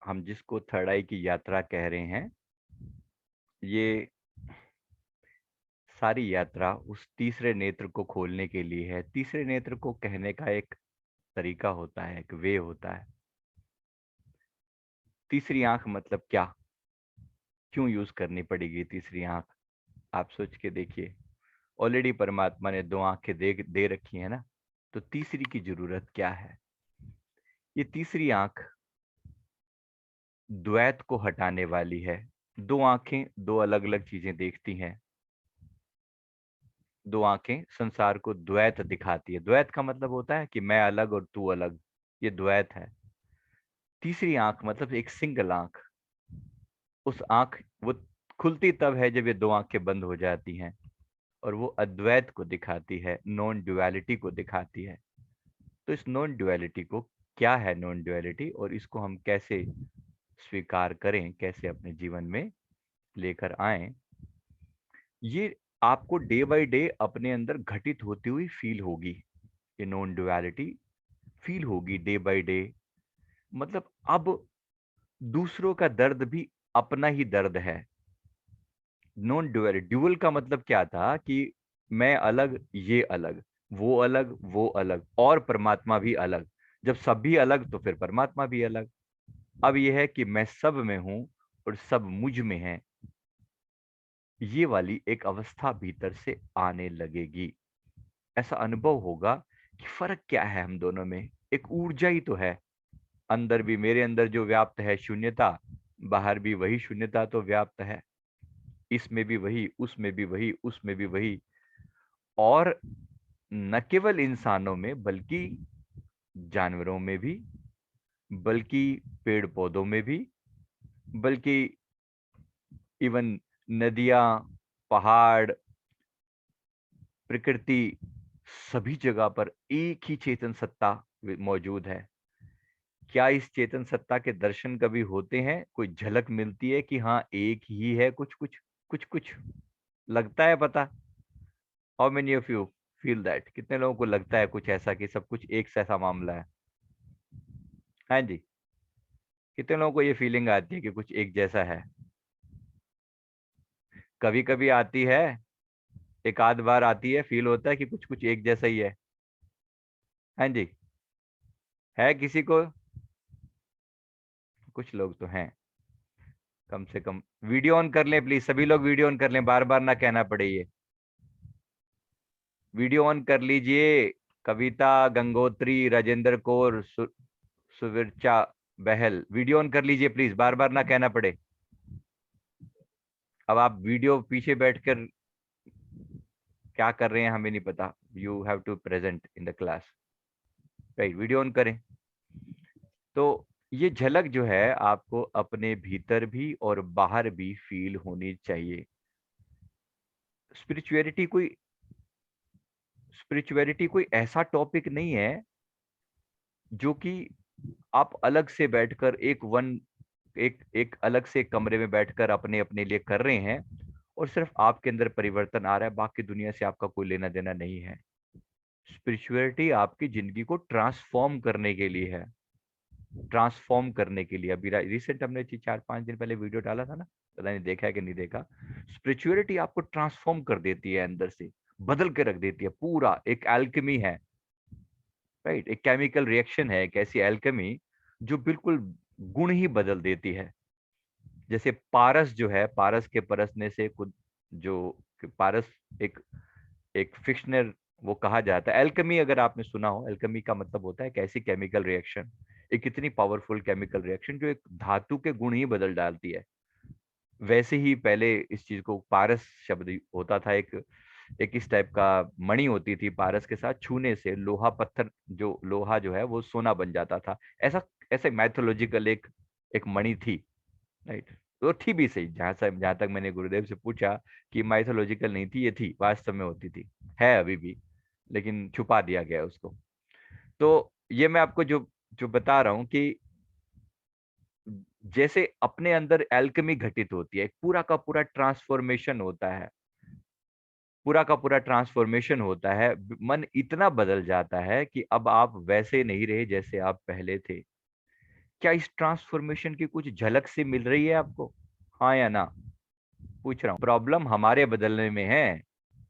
हम जिसको थर्ड आई की यात्रा कह रहे हैं, ये सारी यात्रा उस तीसरे नेत्र को खोलने के लिए है। तीसरे नेत्र को कहने का एक तरीका होता है, एक वे होता है। तीसरी आंख मतलब क्या, क्यों यूज करनी पड़ेगी तीसरी आंख? आप सोच के देखिए। ऑलरेडी परमात्मा ने दो आंखें दे रखी है ना, तो तीसरी की जरूरत क्या है? ये तीसरी आंख द्वैत को हटाने वाली है। दो आंखें दो अलग अलग चीजें देखती हैं। दो आंखें संसार को द्वैत दिखाती है। द्वैत का मतलब होता है कि मैं अलग और तू अलग, ये द्वैत है। तीसरी आंख मतलब एक सिंगल आंख। उस आंख वो खुलती तब है जब ये दो आंखें बंद हो जाती हैं, और वो अद्वैत को दिखाती है, नॉन ड्युअलिटी को दिखाती है। तो इस नॉन ड्युअलिटी को, क्या है नॉन ड्युअलिटी और इसको हम कैसे स्वीकार करें, कैसे अपने जीवन में लेकर आए, ये आपको डे बाय डे अपने अंदर घटित होती हुई फील होगी। ये नॉन ड्युअलिटी फील होगी डे बाय डे। मतलब अब दूसरों का दर्द भी अपना ही दर्द है। नॉन ड्यूअल, ड्यूअल का मतलब क्या था कि मैं अलग, ये अलग, वो अलग और परमात्मा भी अलग। जब सब भी अलग तो फिर परमात्मा भी अलग। अब यह है कि मैं सब में हूं और सब मुझ में है। ये वाली एक अवस्था भीतर से आने लगेगी। ऐसा अनुभव होगा कि फर्क क्या है हम दोनों में, एक ऊर्जा ही तो है। अंदर भी, मेरे अंदर जो व्याप्त है शून्यता, बाहर भी वही शून्यता तो व्याप्त है। इसमें भी वही, उसमें भी वही, उसमें भी वही। और न केवल इंसानों में बल्कि जानवरों में भी, बल्कि पेड़ पौधों में भी, बल्कि इवन नदियां, पहाड़, प्रकृति, सभी जगह पर एक ही चेतन सत्ता मौजूद है। क्या इस चेतन सत्ता के दर्शन कभी होते हैं? कोई झलक मिलती है कि हाँ एक ही है? कुछ कुछ कुछ कुछ लगता है पता? How many of you feel that? कितने लोगों को लगता है कुछ ऐसा कि सब कुछ एक जैसा मामला है? हाँ जी। कितने लोगों को ये फीलिंग आती है कि कुछ एक जैसा है? कभी कभी आती है, एक आध बार आती है, फील होता है कि कुछ कुछ एक जैसा ही है। हाँ जी। है किसी को? कुछ लोग तो हैं। कम से कम वीडियो ऑन कर लें प्लीज, सभी लोग वीडियो ऑन कर लें, बार बार ना कहना पड़े ये। वीडियो ऑन कर लीजिए। कविता, गंगोत्री, राजेंद्र कौर, सुविरचा बहल, वीडियो ऑन कर लीजिए प्लीज, बार बार ना कहना पड़े। अब आप वीडियो पीछे बैठकर क्या कर रहे हैं हमें नहीं पता। You have to present in the class, right? Video on करें। तो ये झलक जो है आपको अपने भीतर भी और बाहर भी फील होनी चाहिए। स्पिरिचुअलिटी कोई स्पिरिचुअलिटी कोई ऐसा टॉपिक नहीं है जो कि आप अलग से बैठकर एक एक अलग से कमरे में बैठकर अपने अपने लिए कर रहे हैं और सिर्फ आपके अंदर परिवर्तन आ रहा है, बाकी दुनिया से आपका कोई लेना देना नहीं है। स्पिरिचुअलिटी आपकी जिंदगी को ट्रांसफॉर्म करने के लिए है। ट्रांसफॉर्म करने के लिए, अभी रिसेंट हमने 4-5 दिन पहले वीडियो डाला था ना, पता नहीं देखा है कि नहीं देखा। स्पिरिचुअलिटी आपको ट्रांसफॉर्म कर देती है, अंदर से बदल के रख देती है पूरा। एक एल्केमी है, राइट? एक केमिकल रिएक्शन है, एक ऐसी एल्केमी जो बिल्कुल गुण ही बदल देती है। जैसे पारस जो है, पारस के परसने से कुछ, जो पारस एक एक फिक्शनल वो कहा जाता है। एल्केमी अगर आपने सुना हो, एल्केमी का मतलब होता है एक ऐसी केमिकल रिएक्शन, एक इतनी पावरफुल केमिकल रिएक्शन जो एक धातु के गुण ही बदल डालती है। वैसे ही पहले इस चीज को पारस शब्द होता था, एक एक इस टाइप का मणि होती थी, पारस के साथ छूने से लोहा पत्थर, जो लोहा जो है वो सोना बन जाता था। ऐसा ऐसे मैथोलॉजिकल एक एक मणि थी, राइट? तो थी भी सही, जहां तक मैंने गुरुदेव से पूछा कि माइथोलॉजिकल नहीं थी, ये थी, वास्तव में होती थी, है अभी भी, लेकिन छुपा दिया गया है उसको। तो ये मैं आपको जो जो बता रहा हूं कि जैसे अपने अंदर एल्केमी घटित होती है, पूरा का पूरा ट्रांसफॉर्मेशन होता है, पूरा का पूरा ट्रांसफॉर्मेशन होता है। मन इतना बदल जाता है कि अब आप वैसे नहीं रहे जैसे आप पहले थे। क्या इस ट्रांसफॉर्मेशन की कुछ झलक से मिल रही है आपको? हाँ या ना? पूछ रहा हूँ। प्रॉब्लम हमारे बदलने में है,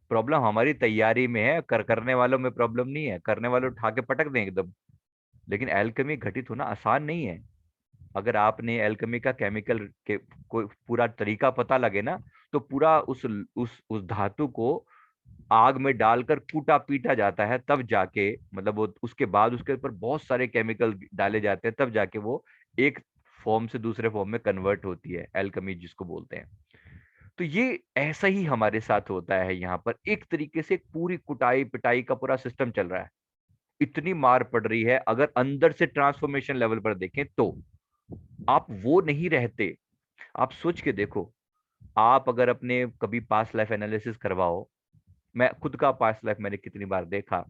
प्रॉब्लम हमारी तैयारी में है, करने वालों में प्रॉब्लम नहीं है। करने वाले उठा के पटक दें एकदम। लेकिन एल्केमी घटित होना आसान नहीं है। अगर आपने एल्केमी का केमिकल के कोई पूरा तरीका पता लगे ना, तो पूरा उस धातु को आग में डालकर कूटा पीटा जाता है, तब जाके मतलब वो उसके बाद उसके ऊपर बहुत सारे केमिकल डाले जाते हैं, तब जाके वो एक फॉर्म से दूसरे फॉर्म में कन्वर्ट होती है, एल्केमी जिसको बोलते हैं। तो ये ऐसा ही हमारे साथ होता है। यहाँ पर एक तरीके से पूरी कुटाई पिटाई का पूरा सिस्टम चल रहा है। इतनी मार पड़ रही है, अगर अंदर से ट्रांसफॉर्मेशन लेवल पर देखें तो आप वो नहीं रहते। आप सोच के देखो, आप अगर अपने कभी पास्ट लाइफ एनालिसिस करवाओ, मैं खुद का पास्ट लाइफ मैंने कितनी बार देखा,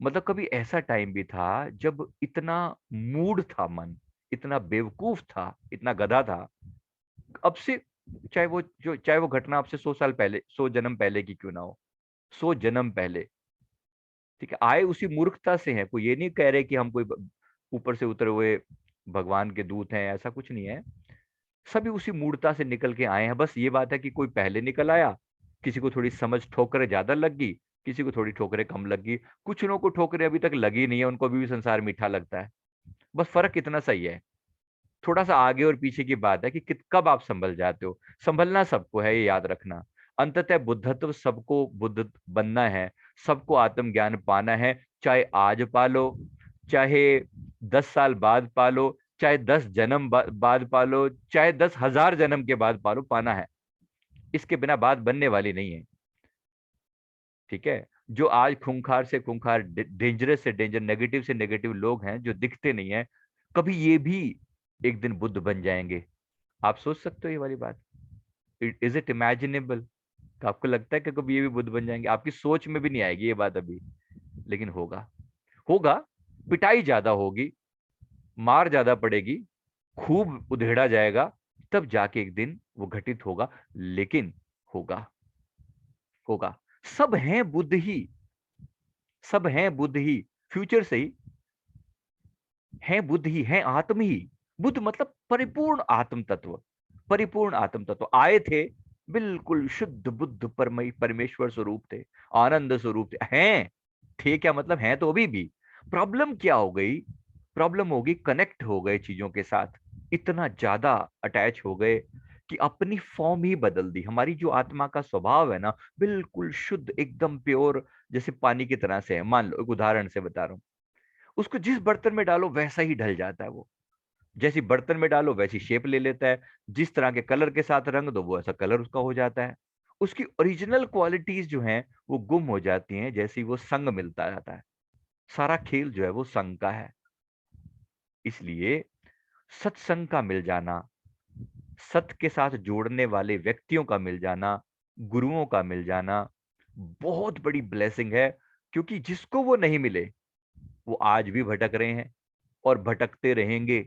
मतलब कभी ऐसा टाइम भी था जब इतना मूड था मन, इतना बेवकूफ था, इतना गधा था। अब से चाहे वो घटना आपसे 100 साल पहले, 100 जन्म पहले की क्यों ना हो, 100 जन्म पहले, ठीक है, आए उसी मूर्खता से हैं। कोई ये नहीं कह रहे कि हम कोई ऊपर से उतरे हुए भगवान के दूत हैं, ऐसा कुछ नहीं है। सभी उसी मूर्खता से निकल के आए हैं। बस ये बात है कि कोई पहले निकल आया, किसी को थोड़ी समझ ठोकरें ज्यादा लग गई, किसी को थोड़ी ठोकरें कम लग गई। कुछ लोगों को ठोकरें अभी तक लगी नहीं है, उनको अभी भी संसार मीठा लगता है। बस फर्क इतना सही है। थोड़ा सा आगे और पीछे की बात है कि कब आप संभल जाते हो। संभलना सबको है, ये याद रखना। अंततः बुद्धत्व सबको बुद्ध बनना है, सबको आत्मज्ञान पाना है। चाहे आज पालो, चाहे 10 साल बाद पालो, चाहे 10 जन्म बाद पालो, चाहे 10,000 जन्म के बाद पालो, पाना है। इसके बिना बात बनने वाली नहीं है। ठीक है। जो आज खूंखार से खूंखार, डेंजरस से डेंजर, नेगेटिव से नेगेटिव लोग हैं जो दिखते नहीं है, कभी ये भी एक दिन बुद्ध बन जाएंगे। आप सोच सकते हो ये वाली बात? Is it imaginable? आपको लगता है कि कभी ये भी बुद्ध बन जाएंगे? आपकी सोच में भी नहीं आएगी ये बात अभी, लेकिन होगा। होगा। पिटाई ज्यादा होगी, मार ज्यादा पड़ेगी, खूब उधेड़ा जाएगा, तब जाके एक दिन वो घटित होगा। लेकिन होगा। होगा। सब हैं बुद्ध ही, सब हैं बुद्ध ही, फ्यूचर से ही हैं बुद्ध ही, हैं आत्म ही। बुद्ध मतलब परिपूर्ण आत्म तत्व, परिपूर्ण आत्म तत्व आए थे। बिल्कुल शुद्ध बुद्ध परमेश्वर स्वरूप थे, आनंद स्वरूप थे। हैं, थे क्या मतलब, हैं तो अभी भी। प्रॉब्लम क्या हो गई? प्रॉब्लम होगी कनेक्ट हो गए चीजों के साथ, इतना ज्यादा अटैच हो गए कि अपनी फॉर्म ही बदल दी। हमारी जो आत्मा का स्वभाव है ना, बिल्कुल शुद्ध, एकदम प्योर, जैसे पानी की तरह से है। मान लो एक उदाहरण से बता रहा हूँ, उसको जिस बर्तन में डालो वैसा ही ढल जाता है वो। जैसी बर्तन में डालो वैसी शेप ले लेता है, जिस तरह के कलर के साथ रंग दो वो ऐसा कलर उसका हो जाता है। उसकी ओरिजिनल क्वालिटीज जो हैं वो गुम हो जाती हैं, जैसे ही वो संग मिलता जाता है। सारा खेल जो है वो संग का है। इसलिए सत्संग का मिल जाना, सत्य के साथ जोड़ने वाले व्यक्तियों का मिल जाना, गुरुओं का मिल जाना बहुत बड़ी ब्लेसिंग है। क्योंकि जिसको वो नहीं मिले, वो आज भी भटक रहे हैं और भटकते रहेंगे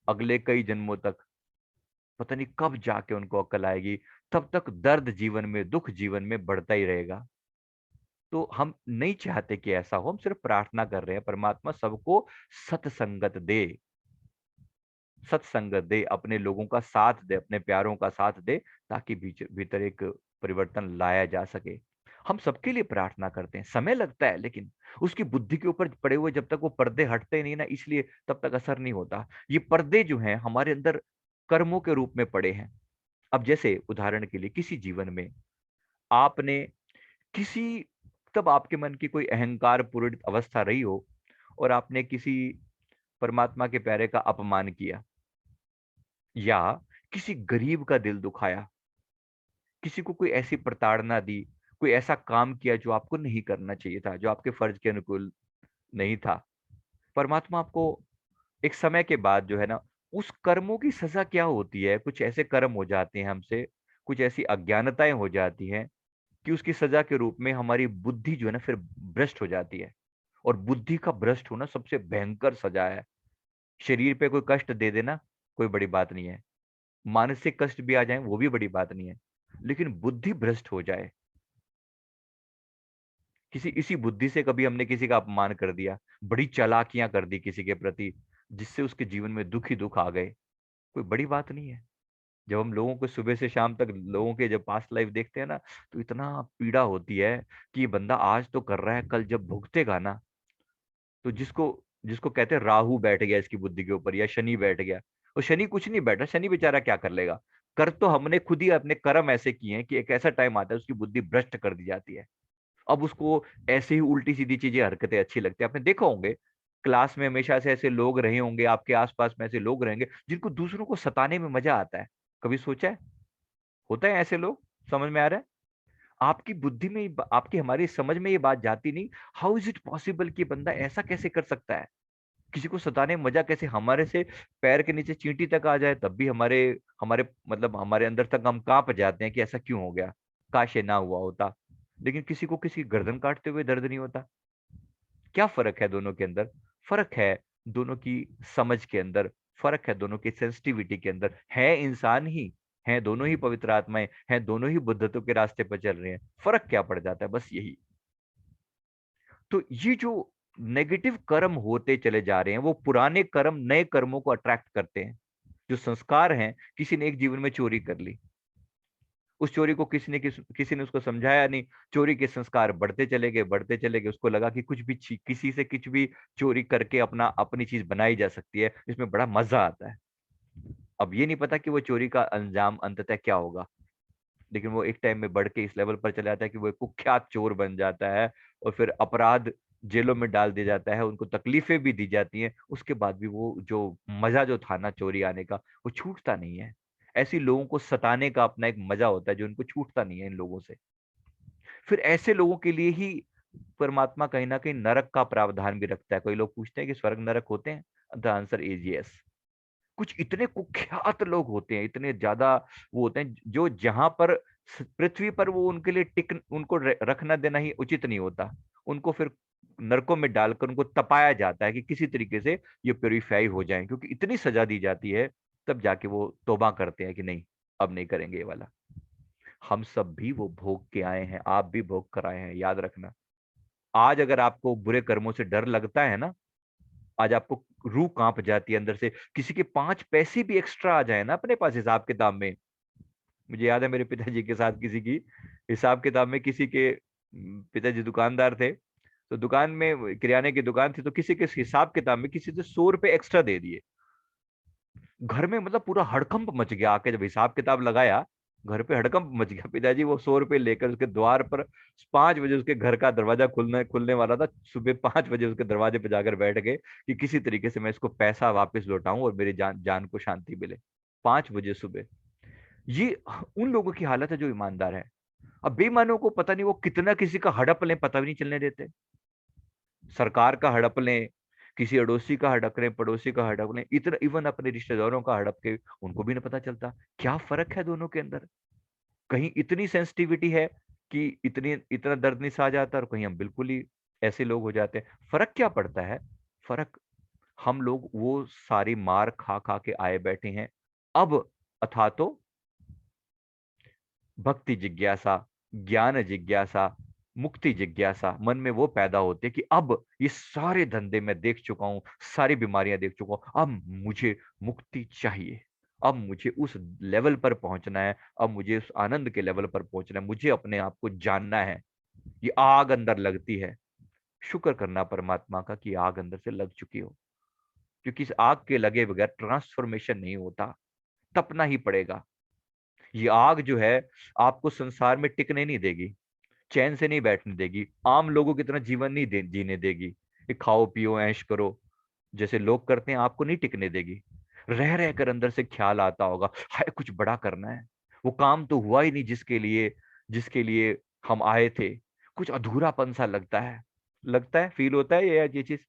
अगले कई जन्मों तक। पता नहीं कब जाके उनको अक्ल आएगी। तब तक दर्द जीवन में, दुख जीवन में बढ़ता ही रहेगा। तो हम नहीं चाहते कि ऐसा हो, हम सिर्फ प्रार्थना कर रहे हैं परमात्मा सबको सत्संगत दे, सत्संगत दे, अपने लोगों का साथ दे, अपने प्यारों का साथ दे, ताकि भीतर एक परिवर्तन लाया जा सके। हम सबके लिए प्रार्थना करते हैं, समय लगता है, लेकिन उसकी बुद्धि के ऊपर पड़े हुए जब तक वो पर्दे हटते नहीं ना, इसलिए तब तक असर नहीं होता। ये पर्दे जो हैं हमारे अंदर कर्मों के रूप में पड़े हैं। अब जैसे उदाहरण के लिए किसी जीवन में आपने किसी, तब आपके मन की कोई अहंकार पूरित अवस्था रही हो और आपने किसी परमात्मा के प्यारे का अपमान किया, या किसी गरीब का दिल दुखाया, किसी को कोई ऐसी प्रताड़ना दी, कोई ऐसा काम किया जो आपको नहीं करना चाहिए था, जो आपके फर्ज के अनुकूल नहीं था। परमात्मा आपको एक समय के बाद जो है ना, उस कर्मों की सजा क्या होती है, कुछ ऐसे कर्म हो जाते हैं हमसे, कुछ ऐसी अज्ञानताएं हो जाती हैं कि उसकी सजा के रूप में हमारी बुद्धि जो है ना फिर भ्रष्ट हो जाती है। और बुद्धि का भ्रष्ट होना सबसे भयंकर सजा है। शरीर पे कोई कष्ट दे देना कोई बड़ी बात नहीं है, मानसिक कष्ट भी आ जाए वो भी बड़ी बात नहीं है, लेकिन बुद्धि भ्रष्ट हो जाए, किसी इसी बुद्धि से कभी हमने किसी का अपमान कर दिया, बड़ी चालाकियां कर दी किसी के प्रति, जिससे उसके जीवन में दुख ही दुख आ गए, कोई बड़ी बात नहीं है। जब हम लोगों को सुबह से शाम तक लोगों के जब पास्ट लाइफ देखते हैं ना, तो इतना पीड़ा होती है कि ये बंदा आज तो कर रहा है, कल जब भुगतेगा ना, तो जिसको जिसको कहते हैं राहु बैठ गया इसकी बुद्धि के ऊपर, या शनि बैठ गया। और शनि कुछ नहीं बैठा, शनि बेचारा क्या कर लेगा। कर तो हमने खुद ही अपने कर्म ऐसे किए हैं कि एक ऐसा टाइम आता है उसकी बुद्धि भ्रष्ट कर दी जाती है। अब उसको ऐसे ही उल्टी सीधी चीजें, हरकतें अच्छी लगती है। आपने देखा होंगे क्लास में हमेशा से ऐसे लोग रहे होंगे, आपके आसपास में ऐसे लोग रहेंगे जिनको दूसरों को सताने में मजा आता है। कभी सोचा है? होता है ऐसे लोग? समझ में आ रहा है? आपकी बुद्धि में आपकी हमारी समझ में ये बात जाती नहीं। हाउ इज इट पॉसिबल कि बंदा ऐसा कैसे कर सकता है? किसी को सताने में मजा कैसे? हमारे से पैर के नीचे चींटी तक आ जाए तब भी हमारे हमारे मतलब हमारे अंदर तक हम कांप जाते हैं कि ऐसा क्यों हो गया, काश ये ना हुआ होता। लेकिन किसी को किसी गर्दन काटते हुए दर्द नहीं होता। क्या फर्क है दोनों के अंदर? फर्क है दोनों की समझ के अंदर, फर्क है दोनों की सेंसिटिविटी के अंदर। है इंसान ही, हैं दोनों ही पवित्र आत्माएं, हैं दोनों ही बुद्धत्व के रास्ते पर चल रहे हैं। फर्क क्या पड़ जाता है? बस यही। तो ये जो नेगेटिव कर्म होते चले जा रहे हैं, वो पुराने कर्म नए कर्मों को अट्रैक्ट करते हैं। जो संस्कार हैं, किसी ने एक जीवन में चोरी कर ली, उस चोरी को किसी ने उसको समझाया नहीं। चोरी के संस्कार बढ़ते चले गए, बढ़ते चले गए। उसको लगा कि कुछ भी किसी से कुछ भी चोरी करके अपनी चीज बनाई जा सकती है, इसमें बड़ा मजा आता है। अब ये नहीं पता कि वो चोरी का अंजाम अंततः क्या होगा। लेकिन वो एक टाइम में बढ़ के इस लेवल पर चला जाता है कि वो एक कुख्यात चोर बन जाता है, और फिर अपराध जेलों में डाल दिया जाता है, उनको तकलीफें भी दी जाती हैं। उसके बाद भी वो जो मजा जो था ना चोरी आने का, वो छूटता नहीं है। ऐसी लोगों को सताने का अपना एक मजा होता है जो उनको छूटता नहीं है इन लोगों से। फिर ऐसे लोगों के लिए ही परमात्मा कहीं ना कहीं नरक का प्रावधान भी रखता है। कोई लोग पूछते हैं कि स्वर्ग नरक होते हैं? The answer is yes. कुछ इतने कुख्यात लोग होते हैं, इतने ज्यादा वो होते हैं, जो जहां पर पृथ्वी पर वो उनके लिए उनको रखना देना ही उचित नहीं होता। उनको फिर नरकों में डालकर उनको तपाया जाता है कि किसी तरीके से ये प्योरीफाई हो जाए, क्योंकि इतनी सजा दी जाती है। तब जाके वो तौबा करते हैं कि नहीं, अब नहीं करेंगे ये वाला। हम सब भी वो भोग के आए हैं, आप भी भोग कर आए हैं, याद रखना। आज अगर आपको बुरे कर्मों से डर लगता है ना, आज आपको रूह कांप जाती है अंदर से, किसी के 5 पैसे भी एक्स्ट्रा आ जाए ना अपने पास हिसाब किताब में। मुझे याद है मेरे पिताजी के साथ किसी की हिसाब किताब में, किसी के पिताजी दुकानदार थे, तो दुकान में किराने की दुकान थी, तो किसी के हिसाब किताब में किसी से 100 रुपए एक्स्ट्रा दे दिए। घर में मतलब पूरा हड़कंप मच गया। आके जब हिसाब किताब लगाया, घर पे हड़कंप मच गया। पिताजी वो 100 रुपए लेकर उसके द्वार पर 5 बजे उसके घर का दरवाजा खुलने खुलने वाला था, सुबह 5 बजे उसके दरवाजे पे जाकर बैठ गए कि किसी तरीके से मैं इसको पैसा वापस लौटाऊं और मेरी जान जान को शांति मिले। 5 बजे सुबह। ये उन लोगों की हालत है जो ईमानदार है। अब बेईमानों को पता नहीं वो कितना किसी का हड़प लें, पता भी नहीं चलने देते। सरकार का हड़प लें, किसी अड़ोसी का हड़प लें, पड़ोसी का हड़प लें, इतना इवन अपने रिश्तेदारों का हड़प के, उनको भी नहीं पता चलता। क्या फर्क है दोनों के अंदर? कहीं इतनी सेंसिटिविटी है कि इतनी इतना दर्द नहीं सहा जाता, और कहीं हम बिल्कुल ही ऐसे लोग हो जाते हैं। फर्क क्या पड़ता है? फर्क, हम लोग वो सारी मार खा खा के आए बैठे हैं। अब अथा तो भक्ति जिज्ञासा, ज्ञान जिज्ञासा, मुक्ति जिज्ञासा मन में वो पैदा होती है कि अब ये सारे धंधे मैं देख चुका हूं, सारी बीमारियां देख चुका हूं, अब मुझे मुक्ति चाहिए। अब मुझे उस लेवल पर पहुंचना है, अब मुझे उस आनंद के लेवल पर पहुंचना है, मुझे अपने आप को जानना है। ये आग अंदर लगती है। शुक्र करना परमात्मा का कि आग अंदर से लग चुकी हो, क्योंकि इस आग के लगे बगैर ट्रांसफॉर्मेशन नहीं होता। तपना ही पड़ेगा। ये आग जो है आपको संसार में टिकने नहीं देगी, चैन से नहीं बैठने देगी, आम लोगों की तरह जीवन नहीं जीने देगी कि खाओ पियो ऐश करो जैसे लोग करते हैं। आपको नहीं टिकने देगी। रह रह कर अंदर से ख्याल आता होगा, हाय कुछ बड़ा करना है। वो काम तो हुआ ही नहीं जिसके लिए हम आए थे। कुछ अधूरापन सा लगता है, फील होता है ये चीज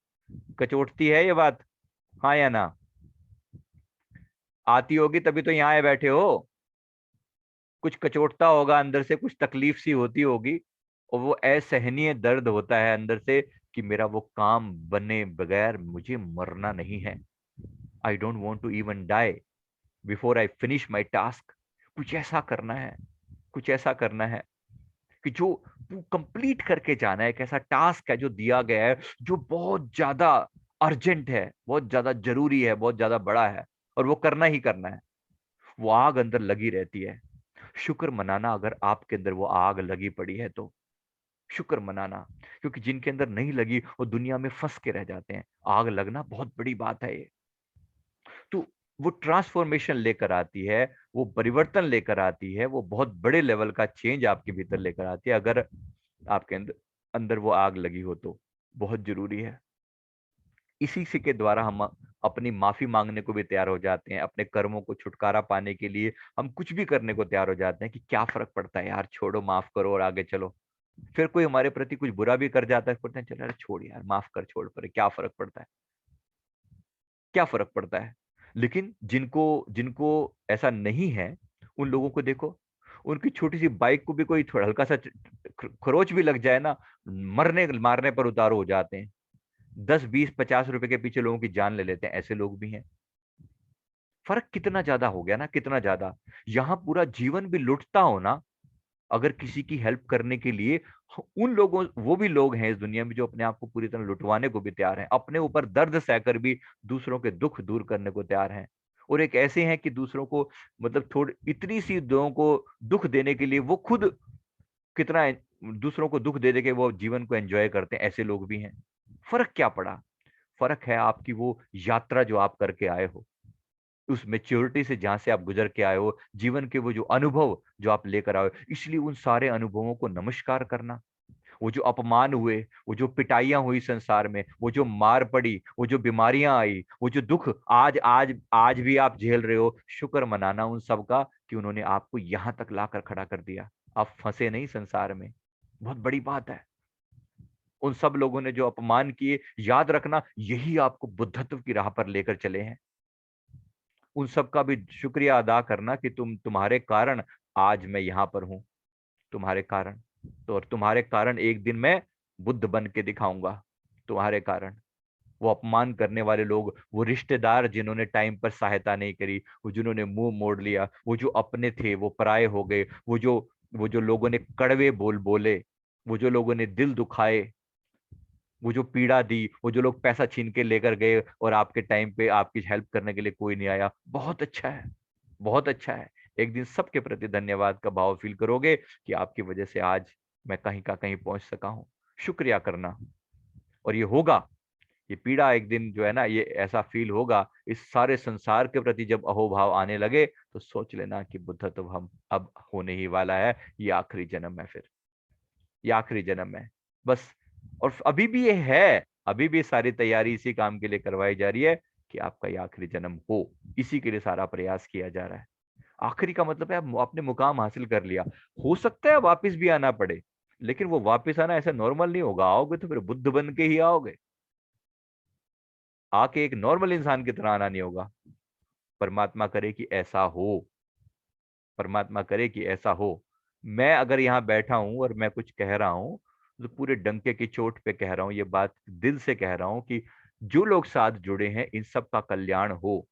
कचोटती है ये बात। हाँ या ना? आती होगी तभी तो यहाँ आए बैठे हो। कुछ कचोटता होगा अंदर से, कुछ तकलीफ सी होती होगी, और वो असहनीय दर्द होता है अंदर से कि मेरा वो काम बने बगैर मुझे मरना नहीं है। I don't want to even die before I finish my task. कुछ ऐसा करना है, कुछ ऐसा करना है कि जो कंप्लीट करके जाना है। एक ऐसा टास्क है जो दिया गया है, जो बहुत ज्यादा अर्जेंट है, बहुत ज्यादा जरूरी है, बहुत ज्यादा बड़ा है, और वो करना ही करना है, वो आग अंदर लगी रहती है। शुक्र मनाना अगर आपके अंदर वो आग लगी पड़ी है तो, शुक्र मनाना। क्योंकि जिनके अंदर नहीं लगी वो दुनिया में फंस के रह जाते हैं। आग लगना बहुत बड़ी बात है ये। तो वो ट्रांसफॉर्मेशन लेकर आती है, वो परिवर्तन लेकर आती है, वो बहुत बड़े लेवल का चेंज आपके भीतर लेकर आती है, अगर आपके अंदर अंदर वो आग लगी हो तो। बहुत जरूरी है। इसी से के द्वारा हम अपनी माफी मांगने को भी तैयार हो जाते हैं, अपने कर्मों को छुटकारा पाने के लिए हम कुछ भी करने को तैयार हो जाते हैं कि क्या फर्क पड़ता है यार, छोड़ो, माफ करो और आगे चलो। फिर कोई हमारे प्रति कुछ बुरा भी कर जाता है, बोलते हैं चल यार छोड़ यार, माफ कर, छोड़, पर क्या फर्क पड़ता है, क्या फर्क पड़ता है। लेकिन जिनको जिनको ऐसा नहीं है, उन लोगों को देखो, उनकी छोटी सी बाइक को भी कोई थोड़ा हल्का सा खरोच भी लग जाए ना, मरने मारने पर उतारू हो जाते हैं। 10 20 50 रुपए के पीछे लोगों की जान ले लेते हैं, ऐसे लोग भी हैं। फर्क कितना ज्यादा हो गया ना, कितना ज्यादा। यहाँ पूरा जीवन भी लुटता हो ना, अगर किसी की हेल्प करने के लिए, उन लोगों, वो भी लोग हैं इस दुनिया में जो अपने आप को पूरी तरह लुटवाने को भी तैयार हैं, अपने ऊपर दर्द सहकर भी दूसरों के दुख दूर करने को तैयार हैं। और एक ऐसे हैं कि दूसरों को, मतलब थोड़ी इतनी सी लोगों को दुख देने के लिए वो खुद कितना दूसरों को दुख दे दे के वो जीवन को एंजॉय करते हैं, ऐसे लोग भी हैं। फर्क क्या पड़ा? फर्क है आपकी वो यात्रा जो आप करके आए हो, उस मेच्योरिटी से जहां से आप गुजर के आए हो, जीवन के वो जो अनुभव जो आप लेकर आए हो। इसलिए उन सारे अनुभवों को नमस्कार करना। वो जो अपमान हुए, वो जो पिटाइयां हुई संसार में, वो जो मार पड़ी, वो जो बीमारियां आई, वो जो दुख आज आज आज भी आप झेल रहे हो, शुक्र मनाना उन सब का कि उन्होंने आपको यहां तक लाकर खड़ा कर दिया। आप फंसे नहीं संसार में। बहुत बड़ी बात है। उन सब लोगों ने जो अपमान किए, याद रखना, यही आपको बुद्धत्व की राह पर लेकर चले हैं। उन सब का भी शुक्रिया अदा करना कि तुम्हारे कारण आज मैं यहां पर हूं, तुम्हारे कारण। तो और तुम्हारे कारण एक दिन मैं बुद्ध बन के दिखाऊंगा, तुम्हारे कारण। वो अपमान करने वाले लोग, वो रिश्तेदार जिन्होंने टाइम पर सहायता नहीं करी, वो जिन्होंने मुंह मोड़ लिया, वो जो अपने थे वो पराये हो गए, वो जो लोगों ने कड़वे बोल बोले, वो जो लोगों ने दिल दुखाए, वो जो पीड़ा दी, वो जो लोग पैसा छीन के लेकर गए और आपके टाइम पे आपकी हेल्प करने के लिए कोई नहीं आया, बहुत अच्छा है, बहुत अच्छा है। एक दिन सबके प्रति धन्यवाद का भाव फील करोगे कि आपकी वजह से आज मैं कहीं का कहीं पहुंच सका हूं। शुक्रिया करना। और ये होगा, ये पीड़ा एक दिन जो है ना, ये ऐसा फील होगा इस सारे संसार के प्रति जब अहोभाव आने लगे, तो सोच लेना कि बुद्ध तो हम अब होने ही वाला है, ये आखिरी जन्म है फिर, ये आखिरी जन्म है बस। और अभी भी ये है, अभी भी सारी तैयारी इसी काम के लिए करवाई जा रही है कि आपका ये आखिरी जन्म हो, इसी के लिए सारा प्रयास किया जा रहा है। आखिरी का मतलब है आपने मुकाम हासिल कर लिया। हो सकता है वापस भी आना पड़े, लेकिन वो वापस आना ऐसा नॉर्मल नहीं होगा, आओगे तो फिर बुद्ध बन के ही आओगे, आके एक नॉर्मल इंसान की तरह आना नहीं होगा। परमात्मा करे कि ऐसा हो, परमात्मा करे कि ऐसा हो। मैं अगर यहाँ बैठा हूं और मैं कुछ कह रहा हूं, तो पूरे डंके की चोट पे कह रहा हूं, ये बात दिल से कह रहा हूं कि जो लोग साथ जुड़े हैं इन सब का कल्याण हो।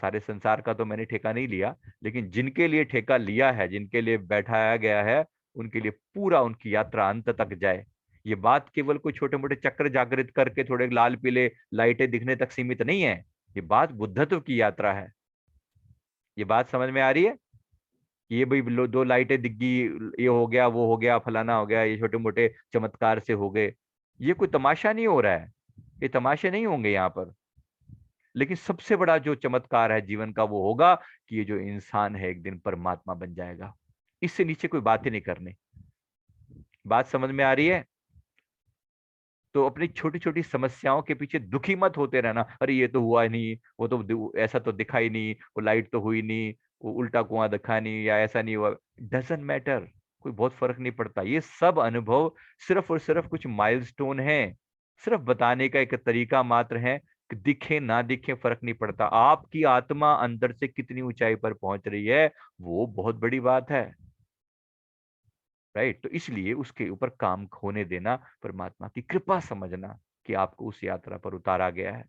सारे संसार का तो मैंने ठेका नहीं लिया, लेकिन जिनके लिए ठेका लिया है, जिनके लिए बैठाया गया है, उनके लिए पूरा उनकी यात्रा अंत तक जाए। ये बात केवल कोई छोटे मोटे चक्र जागृत करके थोड़े लाल पीले लाइटें दिखने तक सीमित नहीं है। ये बात बुद्धत्व की यात्रा है। ये बात समझ में आ रही है? ये भाई दो लाइटें दिख गई, ये हो गया, वो हो गया, फलाना हो गया, ये छोटे मोटे चमत्कार से हो गए, ये कोई तमाशा नहीं हो रहा है। ये तमाशे नहीं होंगे यहाँ पर। लेकिन सबसे बड़ा जो चमत्कार है जीवन का वो होगा कि ये जो इंसान है एक दिन परमात्मा बन जाएगा। इससे नीचे कोई बात ही नहीं करनी। बात समझ में आ रही है? तो अपनी छोटी छोटी समस्याओं के पीछे दुखी मत होते रहना, अरे ये तो हुआ ही नहीं, वो तो ऐसा तो दिखा ही नहीं, वो लाइट तो हुई नहीं, वो उल्टा कुआं दिखा नहीं, या ऐसा नहीं हुआ। डजेंट मैटर, कोई बहुत फर्क नहीं पड़ता। ये सब अनुभव सिर्फ और सिर्फ कुछ माइलस्टोन है, सिर्फ बताने का एक तरीका मात्र है कि दिखे ना दिखे फर्क नहीं पड़ता। आपकी आत्मा अंदर से कितनी ऊंचाई पर पहुंच रही है, वो बहुत बड़ी बात है। राइट? तो इसलिए उसके ऊपर काम होने देना, परमात्मा की कृपा समझना कि आपको उस यात्रा पर उतारा गया है,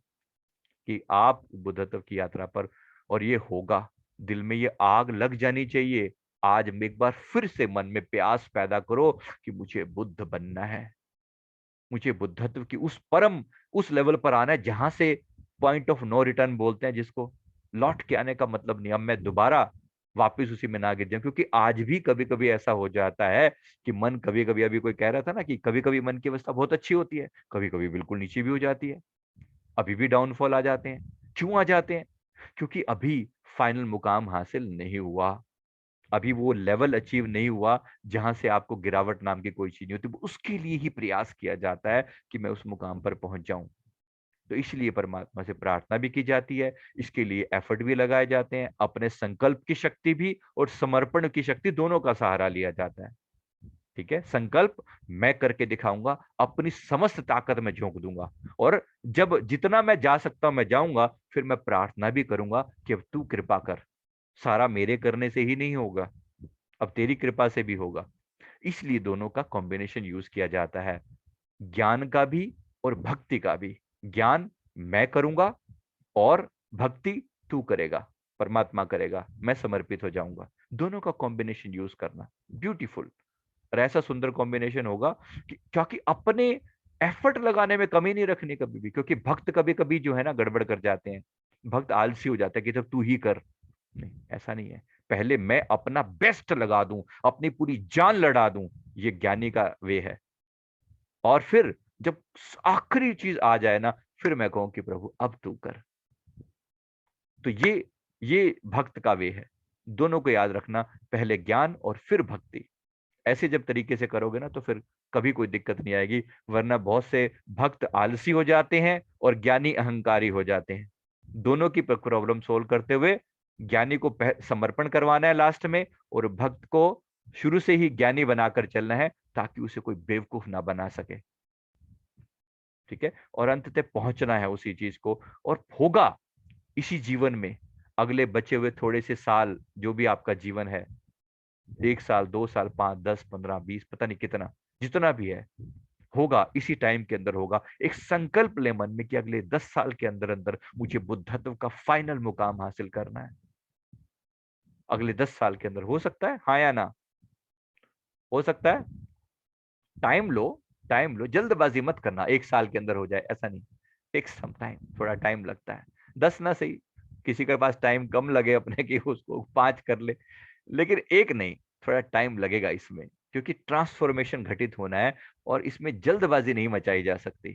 कि आप बुद्धत्व की यात्रा पर। और ये होगा, दिल में ये आग लग जानी चाहिए। आज में एक बार फिर से मन में प्यास पैदा करो कि मुझे बुद्ध बनना है। मुझे बुद्धत्व की उस परम, उस लेवल पर आना है जहां से पॉइंट ऑफ नो रिटर्न बोलते हैं जिसको, लौट के आने का मतलब नहीं, अब मैं दोबारा वापस उसी में ना गिर जाऊं। क्योंकि आज भी कभी कभी ऐसा हो जाता है कि मन कभी कभी, अभी कोई कह रहा था ना कि कभी कभी मन की अवस्था बहुत अच्छी होती है, कभी कभी बिल्कुल नीचे भी हो जाती है, अभी भी डाउनफॉल आ जाते हैं। क्यों आ जाते हैं? क्योंकि अभी फाइनल मुकाम हासिल नहीं हुआ, अभी वो लेवल अचीव नहीं हुआ जहां से आपको गिरावट नाम की कोई चीज नहीं होती। उसके लिए ही प्रयास किया जाता है कि मैं उस मुकाम पर पहुंच जाऊं। तो इसलिए परमात्मा से प्रार्थना भी की जाती है, इसके लिए एफर्ट भी लगाए जाते हैं, अपने संकल्प की शक्ति भी और समर्पण की शक्ति दोनों का सहारा लिया जाता है। ठीक है, संकल्प मैं करके दिखाऊंगा, अपनी समस्त ताकत में झोंक दूंगा, और जब जितना मैं जा सकता हूं मैं जाऊंगा, फिर मैं प्रार्थना भी करूंगा कि अब तू कृपा कर, सारा मेरे करने से ही नहीं होगा, अब तेरी कृपा से भी होगा। इसलिए दोनों का कॉम्बिनेशन यूज किया जाता है, ज्ञान का भी और भक्ति का भी। ज्ञान मैं करूंगा और भक्ति तू करेगा, परमात्मा करेगा, मैं समर्पित हो जाऊंगा। दोनों का कॉम्बिनेशन यूज करना ब्यूटीफुल, और ऐसा सुंदर कॉम्बिनेशन होगा कि क्योंकि अपने एफर्ट लगाने में कमी नहीं रखनी कभी भी। क्योंकि भक्त कभी कभी जो है ना गड़बड़ कर जाते हैं, भक्त आलसी हो जाता है कि जब तू ही कर। नहीं, ऐसा नहीं है, पहले मैं अपना बेस्ट लगा दूं, अपनी पूरी जान लड़ा दूं, ये ज्ञानी का वे है। और फिर जब आखिरी चीज आ जाए ना, फिर मैं कहूं कि प्रभु अब तू कर। तो ये भक्त का वे है। दोनों को याद रखना, पहले ज्ञान और फिर भक्ति। ऐसे जब तरीके से करोगे ना तो फिर कभी कोई दिक्कत नहीं आएगी। वरना बहुत से भक्त आलसी हो जाते हैं और ज्ञानी अहंकारी हो जाते हैं। दोनों की प्रॉब्लम सोल्व करते हुए ज्ञानी को समर्पण करवाना है लास्ट में, और भक्त को शुरू से ही ज्ञानी बनाकर चलना है ताकि उसे कोई बेवकूफ ना बना सके। ठीक है, और अंत तक पहुंचना है उसी चीज को, और होगा इसी जीवन में। अगले बचे हुए थोड़े से साल, जो भी आपका जीवन है, 1 साल, 2 साल, 5, 10, 15, 20, पता नहीं कितना, जितना भी है, होगा इसी टाइम के अंदर होगा। एक संकल्प ले मन में कि अगले 10 साल के अंदर अंदर मुझे बुद्धत्व का फाइनल मुकाम हासिल करना है। अगले 10 साल के अंदर हो सकता है, हाँ या ना? हो सकता है। टाइम लो, टाइम लो, जल्दबाजी मत करना 1 साल के अंदर हो जाए, ऐसा नहीं। टेक सम टाइम, थोड़ा टाइम लगता है। 10 ना सही, किसी के पास टाइम कम लगे अपने कि उसको 5 कर ले, लेकिन एक नहीं, थोड़ा टाइम लगेगा इसमें, क्योंकि ट्रांसफॉर्मेशन घटित होना है, और इसमें जल्दबाजी नहीं मचाई जा सकती।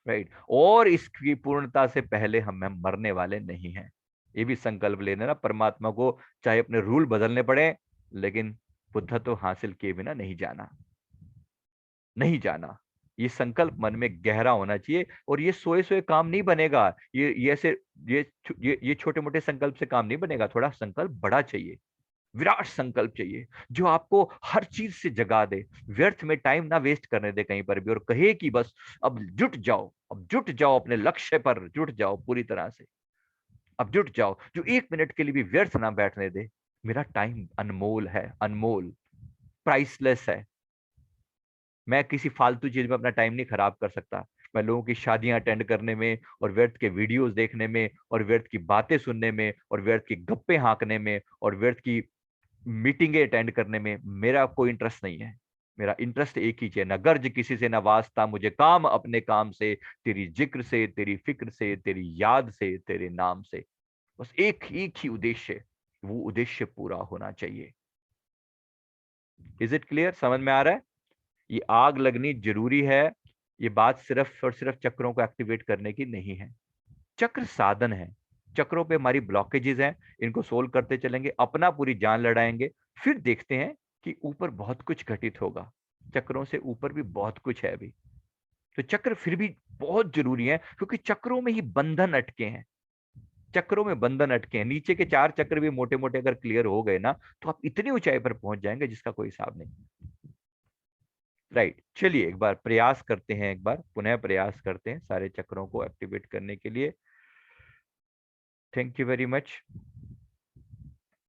राइट, और इसकी पूर्णता से पहले हम मरने वाले नहीं हैं। ये भी संकल्प लेना ना, परमात्मा को चाहे अपने रूल बदलने पड़े, लेकिन बुद्धत्व हासिल किए बिना नहीं जाना, नहीं जाना। ये संकल्प मन में गहरा होना चाहिए, और ये सोए सोए काम नहीं बनेगा। ये ऐसे ये छोटे मोटे संकल्प से काम नहीं बनेगा, थोड़ा संकल्प बड़ा चाहिए, विराट संकल्प चाहिए, जो आपको हर चीज से जगा दे, व्यर्थ में टाइम ना वेस्ट करने दे कहीं पर भी, और कहे कि बस अब जुट जाओ, अब जुट जाओ, अपने लक्ष्य पर जुट जाओ पूरी तरह से, अब जुट जाओ, जो 1 मिनट के लिए भी व्यर्थ ना बैठने दे। मेरा टाइम अनमोल है, अनमोल, प्राइसलेस है। मैं किसी फालतू चीज में अपना टाइम नहीं खराब कर सकता। मैं लोगों की शादियां अटेंड करने में, और व्यर्थ के वीडियोस देखने में, और व्यर्थ की बातें सुनने में, और व्यर्थ की गप्पे हाँकने में, और व्यर्थ की मीटिंगें अटेंड करने में मेरा कोई इंटरेस्ट नहीं है। मेरा इंटरेस्ट एक ही है, न गर्ज किसी से, न वास्ता, मुझे काम अपने काम से, तेरी जिक्र से, तेरी फिक्र से, तेरी याद से, तेरे नाम से। बस एक एक ही उद्देश्य, वो उद्देश्य पूरा होना चाहिए। Is it clear? समझ में आ रहा है? ये आग लगनी जरूरी है। ये बात सिर्फ और सिर्फ चक्रों को एक्टिवेट करने की नहीं है। चक्र साधन है, चक्रों पे हमारी ब्लॉकेजेस हैं, इनको सोल्व करते चलेंगे, अपना पूरी जान लड़ाएंगे, फिर देखते हैं कि ऊपर बहुत कुछ घटित होगा। चक्रों से ऊपर भी बहुत कुछ है अभी। तो चक्र फिर भी बहुत जरूरी है, क्योंकि चक्रों में ही बंधन अटके हैं, चक्रों में बंधन अटके हैं। नीचे के 4 चक्र भी मोटे मोटे अगर क्लियर हो गए ना, तो आप इतनी ऊंचाई पर पहुंच जाएंगे जिसका कोई हिसाब नहीं। राइट, चलिए एक बार प्रयास करते हैं, एक बार पुनः प्रयास करते हैं सारे चक्रों को एक्टिवेट करने के लिए। Thank you very much.